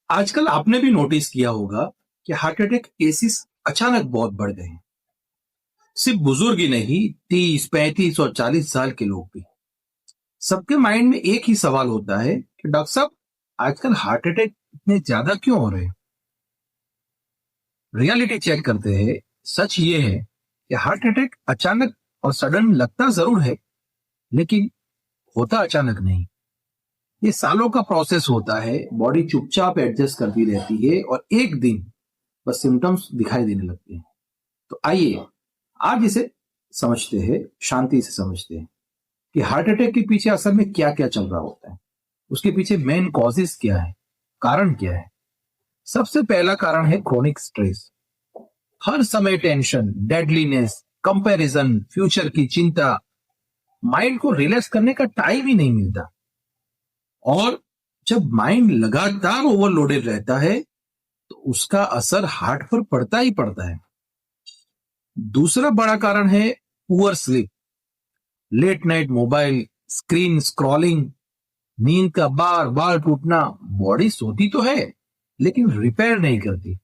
आजकल आपने भी नोटिस किया होगा कि हार्ट अटैक केसेस अचानक बहुत बढ़ गए हैं। सिर्फ बुजुर्ग ही नहीं, 30, 35 और 40 साल के लोग भी। सबके माइंड में एक ही सवाल होता है कि डॉक्टर साहब, आजकल हार्ट अटैक इतने ज्यादा क्यों हो रहे हैं। रियलिटी चेक करते हैं। सच ये है कि हार्ट अटैक अचानक और सडन लगता जरूर है, लेकिन होता अचानक नहीं। ये सालों का प्रोसेस होता है। बॉडी चुपचाप एडजस्ट करती रहती है और एक दिन बस सिम्टम्स दिखाई देने लगते हैं। तो आइए आज इसे समझते हैं, शांति से समझते हैं कि हार्ट अटैक के पीछे असल में क्या क्या चल रहा होता है। उसके पीछे मेन कॉजेस क्या है, कारण क्या है। सबसे पहला कारण है क्रोनिक स्ट्रेस। हर समय टेंशन, डेडलीनेस, कंपैरिजन, फ्यूचर की चिंता। माइंड को रिलैक्स करने का टाइम ही नहीं मिलता। और जब माइंड लगातार ओवरलोडेड रहता है तो उसका असर हार्ट पर पड़ता ही पड़ता है। दूसरा बड़ा कारण है poor sleep. Late night mobile screen scrolling, नींद का बार बार टूटना। बॉडी सोती तो है लेकिन रिपेयर नहीं करती,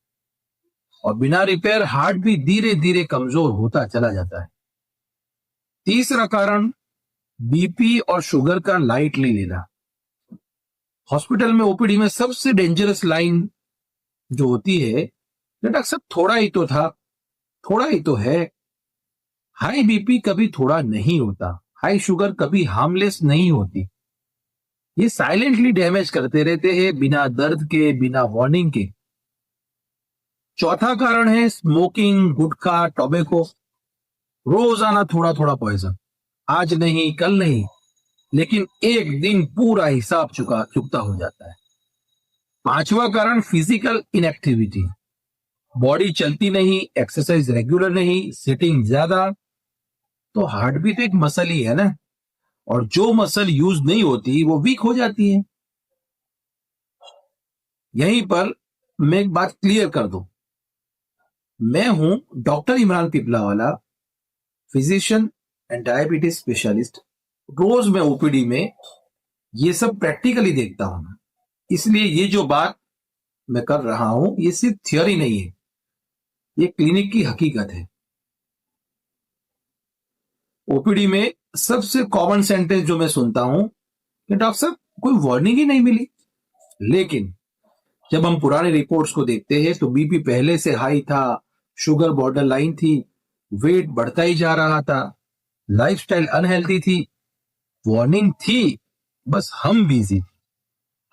और बिना रिपेयर हार्ट भी धीरे धीरे कमजोर होता चला जाता है। तीसरा कारण बीपी और शुगर का लाइटली लेना। हॉस्पिटल में ओपीडी में सबसे डेंजरस लाइन जो होती है, डॉक्टर साहब थोड़ा ही तो था, थोड़ा ही तो है। हाई बीपी कभी थोड़ा नहीं होता, हाई शुगर कभी हार्मलेस नहीं होती। ये साइलेंटली डैमेज करते रहते हैं, बिना दर्द के, बिना वार्निंग के। चौथा कारण है स्मोकिंग, गुटखा, टोबैको। रोजाना थोड़ा थोड़ा पॉइजन, आज नहीं कल नहीं, लेकिन एक दिन पूरा हिसाब चुकता हो जाता है। पांचवा कारण फिजिकल इनएक्टिविटी। बॉडी चलती नहीं, एक्सरसाइज रेगुलर नहीं, सिटिंग ज्यादा। तो हार्ट भी तो एक मसल ही है ना, और जो मसल यूज नहीं होती वो वीक हो जाती है। यहीं पर मैं एक बात क्लियर कर दूं। मैं हूं doctor Imran Piplawala, physician and diabetes specialist. रोज मैं ओपीडी में ये सब प्रैक्टिकली देखता हूं। इसलिए ये जो बात मैं कर रहा हूं ये सिर्फ थियोरी नहीं है, ये क्लिनिक की हकीकत है। ओपीडी में सबसे कॉमन सेंटेंस जो मैं सुनता हूं कि डॉक्टर साहब कोई वार्निंग ही नहीं मिली। लेकिन जब हम पुराने रिपोर्ट्स को देखते हैं तो बीपी पहले से हाई था, शुगर बॉर्डर लाइन थी, वेट बढ़ता ही जा रहा था, लाइफस्टाइल अनहेल्दी थी। वार्निंग थी, बस हम बिजी थे,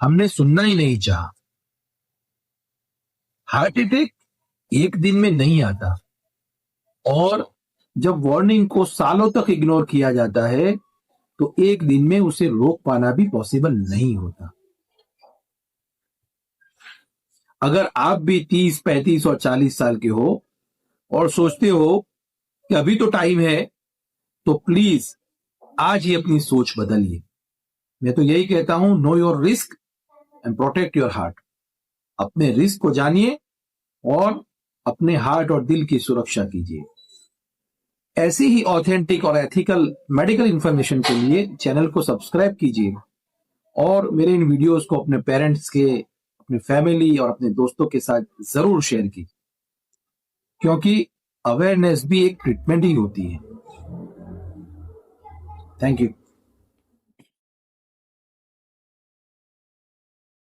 हमने सुनना ही नहीं चाहा। हार्ट अटैक एक दिन में नहीं आता, और जब वार्निंग को सालों तक इग्नोर किया जाता है तो एक दिन में उसे रोक पाना भी पॉसिबल नहीं होता। अगर आप भी 30, 35 और 40 साल के हो और सोचते हो कि अभी तो टाइम है, तो प्लीज आज ही अपनी सोच बदलिए। मैं तो यही कहता हूं, know your risk and protect your heart. अपने रिस्क को जानिए और अपने हार्ट और दिल की सुरक्षा कीजिए। ऐसी ही ऑथेंटिक और एथिकल मेडिकल इंफॉर्मेशन के लिए चैनल को सब्सक्राइब कीजिए, और मेरे इन वीडियोस को अपने पेरेंट्स के, अपने फैमिली और अपने दोस्तों के साथ जरूर शेयर कीजिए, क्योंकि अवेयरनेस भी एक ट्रीटमेंट ही होती है। Thank you.